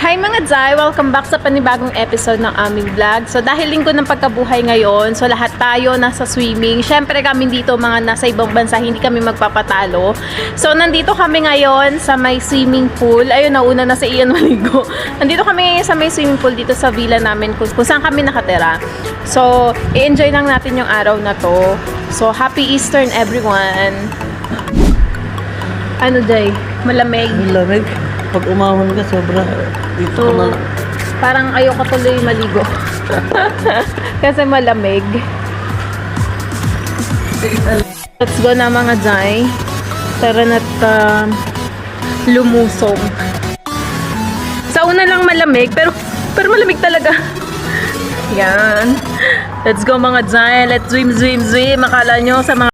Hi mga Zay! Welcome back sa panibagong episode ng aming vlog. So dahil linggo ng pagkabuhay ngayon, so lahat tayo nasa swimming. Syempre kami dito mga nasa ibang bansa, hindi kami magpapatalo. So nandito kami ngayon sa may swimming pool. Ayun, nauna na si Ian maligo. Nandito kami ngayon sa may swimming pool dito sa villa namin kung saan kami nakatira. So i-enjoy lang natin yung araw na to. So happy Eastern everyone! Ano Jay? Malamig? Malamig. Pag umahon ka, sobra. Dito So, ka na lang. parang ayoko tuloy maligo. Kasi malamig. Let's go na mga Jai. Tara na't lumusong. Sa una lang malamig, pero malamig talaga. Yan. Let's go mga Jai. Let's swim. Akala nyo sa mga